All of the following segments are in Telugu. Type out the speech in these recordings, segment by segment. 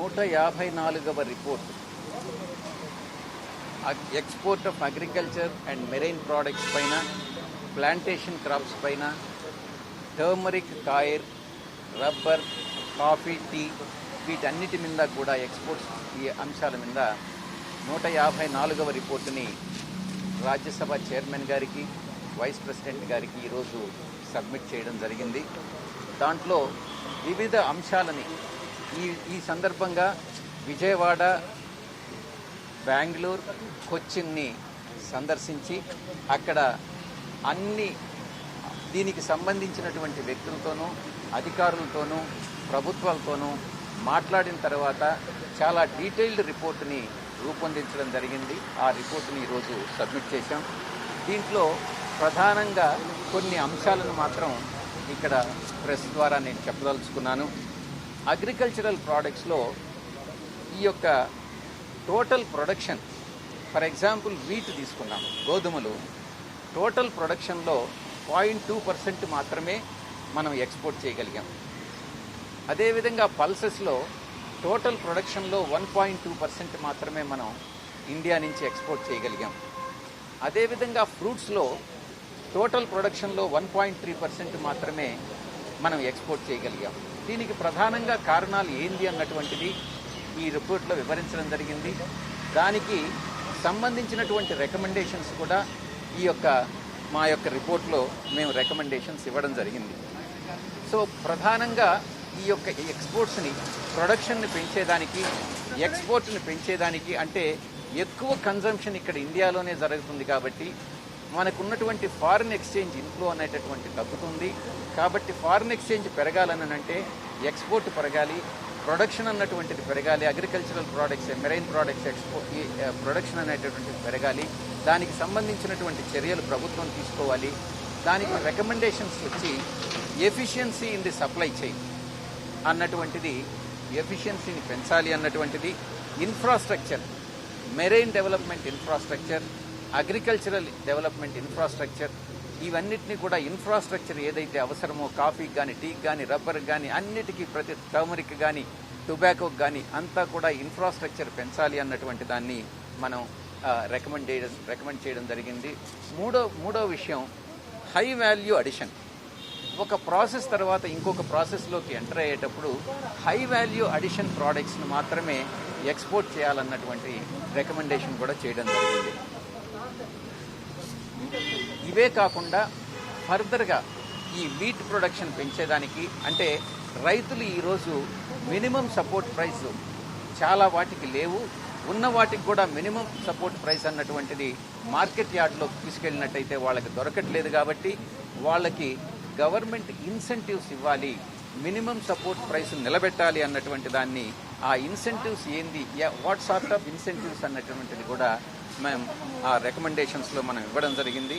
154వ report export of agriculture and marine products పైన, ప్లాంటేషన్ క్రాప్స్ పైన, turmeric, coir, rubber, coffee, tea వీటన్నిటి మీద కూడా ఎక్స్పోర్ట్స్ ఈ అంశాల మీద 154వ రిపోర్టుని రాజ్యసభ చైర్మన్ గారికి, వైస్ ప్రెసిడెంట్ గారికి ఈరోజు సబ్మిట్ చేయడం జరిగింది. దాంట్లో వివిధ అంశాలని ఈ సందర్భంగా విజయవాడ, బెంగళూరు, కొచ్చిన్ని సందర్శించి అక్కడ అన్ని దీనికి సంబంధించినటువంటి వ్యక్తులతోనూ, అధికారులతోనూ, ప్రభుత్వాలతోనూ మాట్లాడిన తర్వాత చాలా డీటెయిల్డ్ రిపోర్టుని రూపొందించడం జరిగింది. ఆ రిపోర్టుని ఈరోజు సబ్మిట్ చేశాం. దీంట్లో ప్రధానంగా కొన్ని అంశాలను మాత్రం ఇక్కడ ప్రెస్ ద్వారా నేను చెప్పదలుచుకున్నాను. అగ్రికల్చరల్ ప్రోడక్ట్స్లో ఈ యొక్క total production, for example wheat తీసుకున్నాం, గోధుమలు, టోటల్ ప్రొడక్షన్లో 0.2% మాత్రమే మనం ఎక్స్పోర్ట్ చేయగలిగాం. అదేవిధంగా పల్సెస్లో టోటల్ ప్రొడక్షన్లో 1.2% మాత్రమే మనం ఇండియా నుంచి ఎక్స్పోర్ట్ చేయగలిగాం. అదేవిధంగా ఫ్రూట్స్లో టోటల్ ప్రొడక్షన్లో 1.3% మాత్రమే మనం ఎక్స్పోర్ట్ చేయగలిగాం. దీనికి ప్రధానంగా కారణాలు ఏంది అన్నటువంటిది ఈ రిపోర్ట్లో వివరించడం జరిగింది. దానికి సంబంధించినటువంటి రికమెండేషన్స్ కూడా మా యొక్క రిపోర్ట్లో మేము రికమెండేషన్స్ ఇవ్వడం జరిగింది. సో ప్రధానంగా ఈ యొక్క ఎక్స్పోర్ట్స్ని, ప్రొడక్షన్ని పెంచేదానికి, ఎక్స్పోర్ట్ని పెంచేదానికి, అంటే ఎక్కువ కన్జంప్షన్ ఇక్కడ ఇండియాలోనే జరుగుతుంది కాబట్టి మనకున్నటువంటి ఫారిన్ ఎక్స్చేంజ్ ఇన్ఫ్లో అనేటటువంటి తగ్గుతుంది. కాబట్టి ఫారిన్ ఎక్స్చేంజ్ పెరగాలని అంటే ఎక్స్పోర్ట్ పెరగాలి, ప్రొడక్షన్ అన్నటువంటిది పెరగాలి. Agricultural products, marine products production అనేటటువంటిది పెరగాలి. దానికి సంబంధించినటువంటి చర్యలు ప్రభుత్వం తీసుకోవాలి. దానికి రికమెండేషన్స్ వచ్చి efficiency in the supply chain అన్నటువంటిది, ఎఫిషియన్సీని పెంచాలి అన్నటువంటిది, infrastructure, marine development infrastructure, agricultural development infrastructure, ఇవన్నిటినీ కూడా ఇన్ఫ్రాస్ట్రక్చర్ ఏదైతే అవసరమో కాఫీకి కానీ, టీకి కానీ, రబ్బర్కి కానీ, అన్నిటికీ, ప్రతి టర్మరిక్ కానీ, టొబాకోకి కానీ అంతా కూడా ఇన్ఫ్రాస్ట్రక్చర్ పెంచాలి అన్నటువంటి దాన్ని మనం రికమెండ్ చేయడం జరిగింది. మూడో విషయం హై వాల్యూ అడిషన్. ఒక ప్రాసెస్ తర్వాత ఇంకొక ప్రాసెస్లోకి ఎంటర్ అయ్యేటప్పుడు హై వాల్యూ అడిషన్ ప్రోడక్ట్స్ను మాత్రమే ఎక్స్పోర్ట్ చేయాలన్నటువంటి రికమెండేషన్ కూడా చేయడం జరిగింది. ఇవే కాకుండా ఫర్దర్గా ఈ వీట్ ప్రొడక్షన్ పెంచేదానికి, అంటే రైతులు ఈరోజు మినిమం సపోర్ట్ ప్రైస్ చాలా వాటికి లేవు, ఉన్న వాటికి కూడా మినిమం సపోర్ట్ ప్రైస్ అన్నటువంటిది మార్కెట్ యార్డ్లోకి తీసుకెళ్ళినట్టయితే వాళ్ళకి దొరకట్లేదు. కాబట్టి వాళ్ళకి గవర్నమెంట్ ఇన్సెంటివ్స్ ఇవ్వాలి, మినిమం సపోర్ట్ ప్రైస్ నిలబెట్టాలి అన్నటువంటి దాన్ని, ఆ ఇన్సెంటివ్స్ ఏంది, వాట్ సార్ట్ ఆఫ్ ఇన్సెంటివ్స్ అన్నటువంటిది కూడా మేము ఆ రికమెండేషన్స్లో మనం ఇవ్వడం జరిగింది.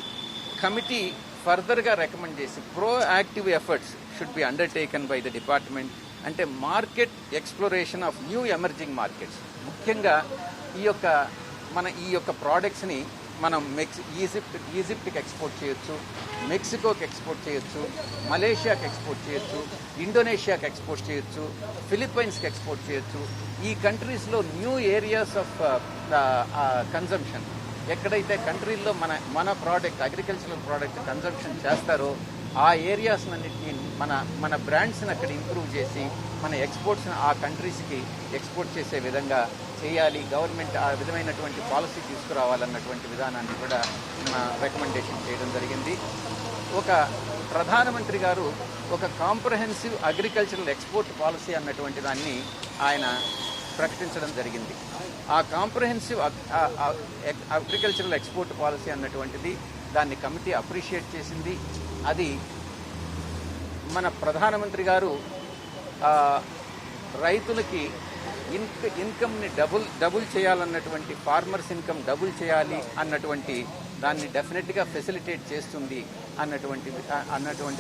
కమిటీ ఫర్దర్గా రికమెండ్ చేసి proactive efforts should be undertaken by the department, అంటే market exploration of new emerging markets. ముఖ్యంగా ఈ యొక్క ప్రోడక్ట్స్ని మనం ఈజిప్ట్కి ఎక్స్పోర్ట్ చేయొచ్చు, మెక్సికోకి ఎక్స్పోర్ట్ చేయొచ్చు, మలేషియాకి ఎక్స్పోర్ట్ చేయొచ్చు, ఇండోనేషియాకి ఎక్స్పోర్ట్ చేయొచ్చు, ఫిలిప్పైన్స్కి ఎక్స్పోర్ట్ చేయొచ్చు. ఈ కంట్రీస్లో న్యూ ఏరియాస్ ఆఫ్ కన్జంప్షన్, ఎక్కడైతే కంట్రీల్లో మన ప్రోడక్ట్, అగ్రికల్చరల్ ప్రోడక్ట్ కన్జంప్షన్ చేస్తారో ఆ ఏరియాస్నన్నింటినీ మన బ్రాండ్స్ని అక్కడ ఇంప్రూవ్ చేసి మన ఎక్స్పోర్ట్స్ని ఆ కంట్రీస్కి ఎక్స్పోర్ట్ చేసే విధంగా చేయాలి. గవర్నమెంట్ ఆ విధమైనటువంటి పాలసీ తీసుకురావాలన్నటువంటి విధానాన్ని కూడా రికమెండేషన్ చేయడం జరిగింది. ప్రధానమంత్రి గారు ఒక కాంప్రహెన్సివ్ అగ్రికల్చరల్ ఎక్స్పోర్ట్ పాలసీ అన్నటువంటి దాన్ని ఆయన ప్రకటించడం జరిగింది. ఆ కాంప్రహెన్సివ్ అగ్రికల్చరల్ ఎక్స్పోర్ట్ పాలసీ అన్నటువంటిది దాన్ని కమిటీ అప్రిషియేట్ చేసింది. అది మన ప్రధానమంత్రి గారు రైతులకి ఇన్కమ్ని డబుల్ చేయాలన్నటువంటి, ఫార్మర్స్ ఇన్కమ్ డబుల్ చేయాలి అన్నటువంటి దాన్ని డెఫినెట్గా ఫెసిలిటేట్ చేస్తుంది అన్నటువంటి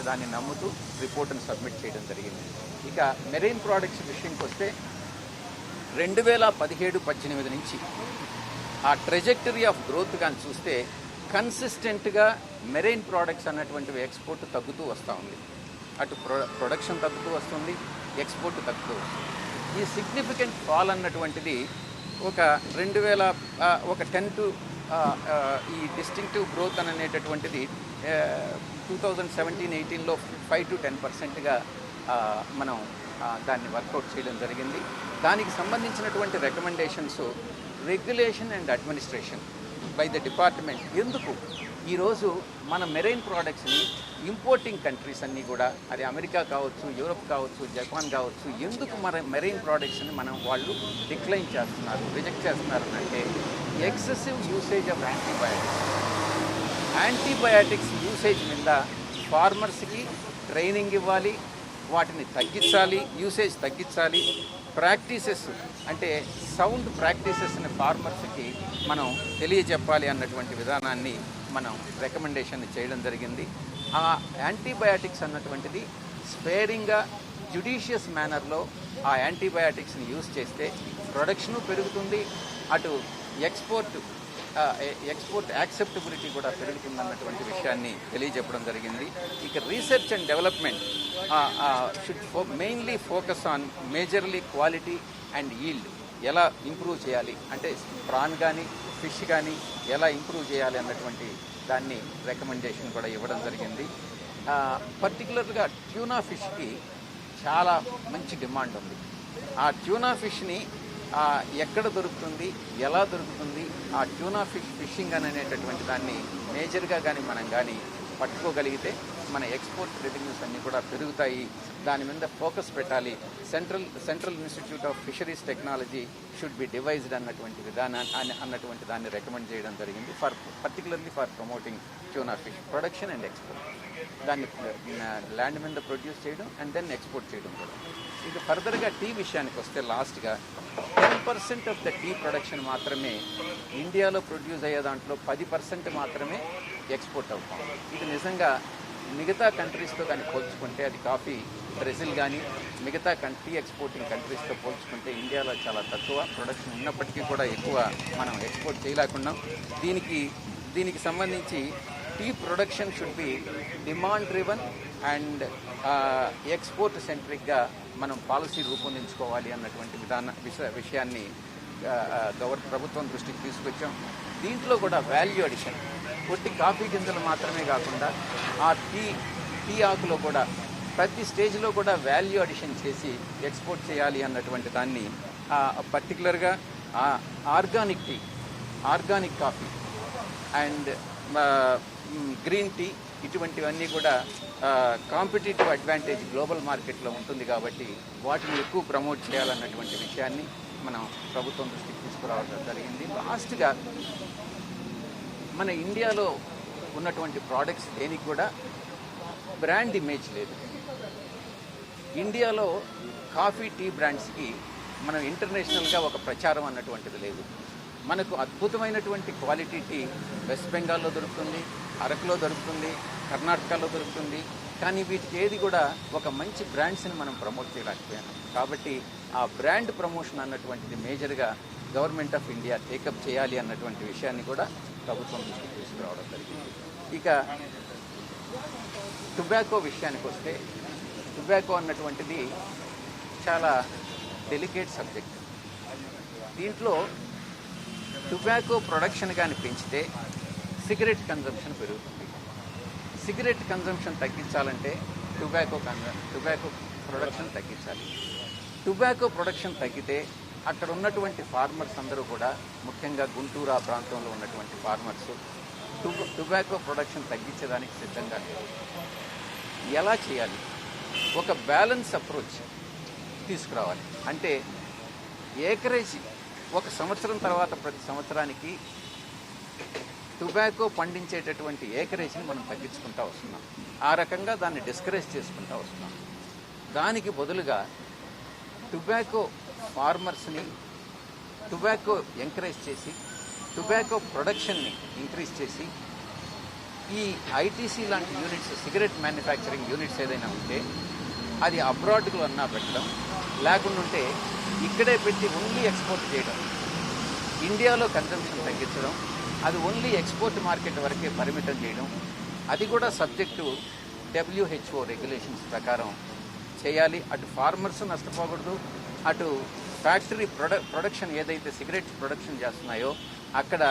దాన్ని నమ్ముతూ రిపోర్టును సబ్మిట్ చేయడం జరిగింది. ఇక మెరైన్ ప్రోడక్ట్స్ విషయంకి వస్తే 2017-18 నుంచి ఆ ట్రెజెక్టరీ ఆఫ్ గ్రోత్ కానీ చూస్తే కన్సిస్టెంట్గా మెరైన్ ప్రోడక్ట్స్ అన్నటువంటివి ఎక్స్పోర్ట్ తగ్గుతూ వస్తూ ఉంది. అటు ప్రొడక్షన్ తగ్గుతూ వస్తుంది, ఎక్స్పోర్ట్ తగ్గుతూ వస్తుంది. ఈ సిగ్నిఫికెంట్ ఫాల్ అన్నటువంటిది ఒక 10 టు ఈ డిస్టింక్టివ్ గ్రోత్ అనేటటువంటిది 2017-18లో 5 to 10%గా మనం దాన్ని వర్కౌట్ చేయడం జరిగింది. దానికి సంబంధించినటువంటి recommendations regulation and administration by the department. ఎందుకు ఈరోజు మన మెరైన్ ప్రోడక్ట్స్ని ఇంపోర్టింగ్ కంట్రీస్ అన్నీ కూడా, అది అమెరికా కావచ్చు, యూరోప్ కావచ్చు, జపాన్ కావచ్చు, ఎందుకు మన మెరైన్ ప్రోడక్ట్స్ని వాళ్ళు డిక్లైన్ చేస్తున్నారు, రిజెక్ట్ చేస్తున్నారు అంటే excessive usage of antibiotics usage మీద ఫార్మర్స్కి ట్రైనింగ్ ఇవ్వాలి, వాటిని తగ్గించాలి, యూసేజ్ తగ్గించాలి. ప్రాక్టీసెస్ అంటే సౌండ్ ప్రాక్టీసెస్ని ఫార్మర్స్కి మనం తెలియజెప్పాలి అన్నటువంటి విధానాన్ని మనం రికమెండేషన్ చేయడం జరిగింది. ఆ యాంటీబయాటిక్స్ అన్నటువంటిది స్పేరింగ్గా జ్యుడిషియస్ మేనర్లో ఆ యాంటీబయాటిక్స్ని యూజ్ చేస్తే ప్రొడక్షను పెరుగుతుంది, అటు ఎక్స్పోర్ట్ యాక్సెప్టబిలిటీ కూడా పెరుగుతుందన్నటువంటి విషయాన్ని తెలియజెప్పడం జరిగింది. ఇక research and development should mainly focus on majorly quality and yield. ఎలా ఇంప్రూవ్ చేయాలి అంటే ప్రాన్ కానీ ఫిష్ కానీ ఎలా ఇంప్రూవ్ చేయాలి అన్నటువంటి దాన్ని రికమెండేషన్ కూడా ఇవ్వడం జరిగింది. పర్టికులర్గా ట్యూనా ఫిష్కి చాలా మంచి డిమాండ్ ఉంది. ఆ ట్యూనా ఫిష్ని ఎక్కడ దొరుకుతుంది, ఎలా దొరుకుతుంది, ఆ ట్యూనా ఫిషింగ్ అనేటటువంటి దాన్ని మేజర్గా కానీ మనం కానీ పట్టుకోగలిగితే మన ఎక్స్పోర్ట్ రెవెన్యూస్ అన్నీ కూడా పెరుగుతాయి. దాని మీద ఫోకస్ పెట్టాలి. Central institute of fisheries technology should be devised అన్నటువంటి దాన్ని రికమెండ్ చేయడం జరిగింది. Particularly for promoting tuna fish production and export. దాన్ని ల్యాండ్ మీద ప్రొడ్యూస్ చేయడం అండ్ దెన్ ఎక్స్పోర్ట్ చేయడం కూడా. ఇక ఫర్దర్గా టీ విషయానికి వస్తే లాస్ట్గా 10% ఆఫ్ ద టీ ప్రొడక్షన్ మాత్రమే ఇండియాలో ప్రొడ్యూస్ అయ్యే దాంట్లో 10% మాత్రమే ఎక్స్పోర్ట్ అవుతాం. ఇది నిజంగా మిగతా కంట్రీస్తో కానీ పోల్చుకుంటే, అది కాఫీ బ్రెజిల్ కానీ మిగతా టీ ఎక్స్పోర్టింగ్ కంట్రీస్తో పోల్చుకుంటే ఇండియాలో చాలా తక్కువ ప్రొడక్షన్ ఉన్నప్పటికీ కూడా ఎక్కువ మనం ఎక్స్పోర్ట్ చేయలేకున్నాం. దీనికి సంబంధించి tea production should be demand driven and export సెంట్రిక్గా మనం పాలసీ రూపొందించుకోవాలి అన్నటువంటి విషయాన్ని ప్రభుత్వం దృష్టికి తీసుకొచ్చాం. దీంట్లో కూడా వాల్యూ అడిషన్, కొట్టి కాఫీ గింజలు మాత్రమే కాకుండా ఆ టీ ఆకులో కూడా ప్రతి స్టేజ్లో కూడా వాల్యూ అడిషన్ చేసి ఎక్స్పోర్ట్ చేయాలి అన్నటువంటి దాన్ని పర్టికులర్గా organic tea, organic coffee and green tea ఇటువంటివన్నీ కూడా కాంపిటేటివ్ అడ్వాంటేజ్ గ్లోబల్ మార్కెట్లో ఉంటుంది కాబట్టి వాటిని ఎక్కువ ప్రమోట్ చేయాలన్నటువంటి విషయాన్ని మనం ప్రభుత్వం దృష్టికి తీసుకురావడం జరిగింది. లాస్ట్గా మన ఇండియాలో ఉన్నటువంటి ప్రోడక్ట్స్ దేనికి కూడా బ్రాండ్ ఇమేజ్ లేదు. ఇండియాలో కాఫీ టీ బ్రాండ్స్కి మనం ఇంటర్నేషనల్గా ఒక ప్రచారం అన్నటువంటిది లేదు. మనకు అద్భుతమైనటువంటి క్వాలిటీ టీ వెస్ట్ బెంగాల్లో దొరుకుతుంది, అరకులో దొరుకుతుంది, కర్ణాటకలో దొరుకుతుంది. కానీ వీటికి ఏది కూడా ఒక మంచి బ్రాండ్స్ని మనం ప్రమోట్ చేయలేకపోయాం. కాబట్టి ఆ బ్రాండ్ ప్రమోషన్ అన్నటువంటిది మేజర్గా గవర్నమెంట్ ఆఫ్ ఇండియా టేకప్ చేయాలి అన్నటువంటి విషయాన్ని కూడా ప్రభుత్వం దృష్టికి తీసుకురావడం జరిగింది. ఇక టొబాకో విషయానికి వస్తే, టొబాకో అన్నటువంటిది చాలా డెలికేట్ సబ్జెక్ట్. దీంట్లో టొబాకో ప్రొడక్షన్ కానీ పెంచితే సిగరెట్ కన్జంప్షన్ పెరుగుతుంది. సిగరెట్ కన్జంప్షన్ తగ్గించాలంటే టొబాకో ప్రొడక్షన్ తగ్గించాలి. టొబాకో ప్రొడక్షన్ తగ్గితే అక్కడ ఉన్నటువంటి ఫార్మర్స్ అందరూ కూడా, ముఖ్యంగా గుంటూరు ఆ ప్రాంతంలో ఉన్నటువంటి ఫార్మర్స్ టొబాకో ప్రొడక్షన్ తగ్గించడానికి సిద్ధంగా లేరు. ఎలా చేయాలి? ఒక బ్యాలెన్స్ అప్రోచ్ తీసుకురావాలి. అంటే ఏకరేజ్ ఒక సంవత్సరం తర్వాత ప్రతి సంవత్సరానికి టొబాకో పండించేటటువంటి ఏకరేజ్ని మనం తగ్గించుకుంటూ వస్తున్నాం. ఆ రకంగా దాన్ని డిస్కరేజ్ చేసుకుంటూ వస్తున్నాం. దానికి బదులుగా టొబాకో ఫార్మర్స్ని టొబాకో ఎంకరేజ్ చేసి టొబాకో ప్రొడక్షన్ని ఇంక్రీజ్ చేసి ఈ ఐటీసీ లాంటి యూనిట్స్, సిగరెట్ మ్యానుఫ్యాక్చరింగ్ యూనిట్స్ ఏదైనా ఉంటే అది అబ్రాడ్లో అన్నా పెట్టడం, లేకుండా ఉంటే ఇక్కడే పెట్టి ఓన్లీ ఎక్స్పోర్ట్ చేయడం, ఇండియాలో కన్జంప్షన్ తగ్గించడం, అది ఓన్లీ ఎక్స్పోర్ట్ మార్కెట్ వరకే పరిమితం చేయడం, అది కూడా సబ్జెక్టు WHO రెగ్యులేషన్స్ ప్రకారం చేయాలి. అటు ఫార్మర్స్ నష్టపోకూడదు, అటు ఫ్యాక్టరీ ప్రొడక్షన్ ఏదైతే సిగరెట్ ప్రొడక్షన్ చేస్తున్నాయో అక్కడ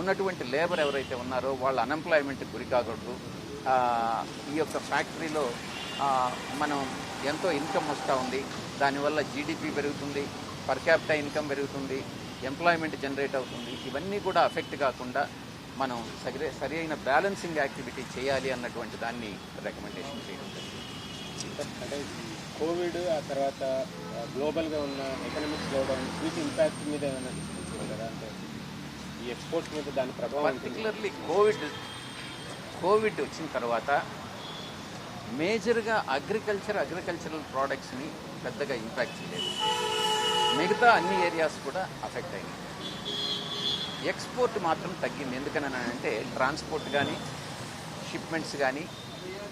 ఉన్నటువంటి లేబర్ ఎవరైతే ఉన్నారో వాళ్ళు అన్ఎంప్లాయ్మెంట్కి గురి కాకూడదు. ఈ యొక్క ఫ్యాక్టరీలో మనం ఎంతో ఇన్కమ్ వస్తూ ఉంది, దానివల్ల జీడిపి పెరుగుతుంది, పర్ క్యాపిటా ఇన్కమ్ పెరుగుతుంది, ఎంప్లాయ్మెంట్ జనరేట్ అవుతుంది. ఇవన్నీ కూడా అఫెక్ట్ కాకుండా మనం సరి అయిన బ్యాలెన్సింగ్ యాక్టివిటీ చేయాలి అన్నటువంటి దాన్ని రికమెండేషన్ చేయడం జరిగింది. అంటే కోవిడ్ ఆ తర్వాత గ్లోబల్గా ఉన్న ఎకనామిక్ స్లోడౌన్ వీటి ఇంపాక్ట్ మీద ఏమైనా డిస్కస్ చేయగలరా? అంటే ఈ ఎక్స్పోర్ట్స్ మీద దాని ప్రభావం పర్టికులర్లీ కోవిడ్ వచ్చిన తర్వాత మేజర్గా అగ్రికల్చరల్ ప్రోడక్ట్స్ని పెద్దగా ఇంపాక్ట్ చేయలేదు. మిగతా అన్ని ఏరియాస్ కూడా అఫెక్ట్ అయినాయి. ఎక్స్పోర్ట్ మాత్రం తగ్గింది. ఎందుకనంటే ట్రాన్స్పోర్ట్ కానీ షిప్మెంట్స్ కానీ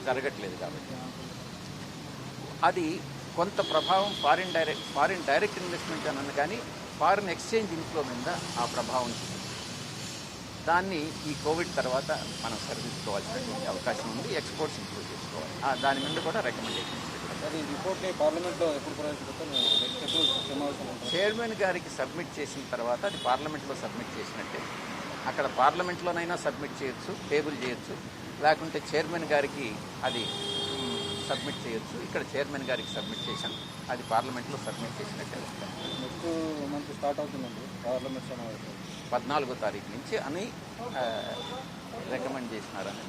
జరగట్లేదు కాబట్టి. అది కొంత ప్రభావం ఫారిన్ డైరెక్ట్ ఇన్వెస్ట్మెంట్ అన్నది కానీ ఫారిన్ ఎక్స్చేంజ్ ఇన్ఫ్లో మీద ఆ ప్రభావం చూపింది. దాన్ని ఈ కోవిడ్ తర్వాత మనం సరిదిద్దుకోవాల్సినటువంటి అవకాశం ఉంది. ఎక్స్పోర్ట్స్ ఇంప్రూవ్ చేసుకోవాలి. దాని మీద కూడా రికమెండేషన్. అది రిపోర్ట్ పార్లమెంట్లో ఎప్పుడు చైర్మన్ గారికి సబ్మిట్ చేసిన తర్వాత అది పార్లమెంట్లో సబ్మిట్ చేసినట్టే. అక్కడ పార్లమెంట్లోనైనా సబ్మిట్ చేయొచ్చు, టేబుల్ చేయొచ్చు, లేకుంటే చైర్మన్ గారికి అది సబ్మిట్ చేయొచ్చు. ఇక్కడ చైర్మన్ గారికి సబ్మిట్ చేశాం, అది పార్లమెంట్లో సబ్మిట్ చేసినట్టే. నెక్స్ట్ మంత్ స్టార్ట్ అవుతుందండి పార్లమెంట్ సమావేశం 14వ తారీఖు నుంచి అని రికమెండ్ చేసినారని.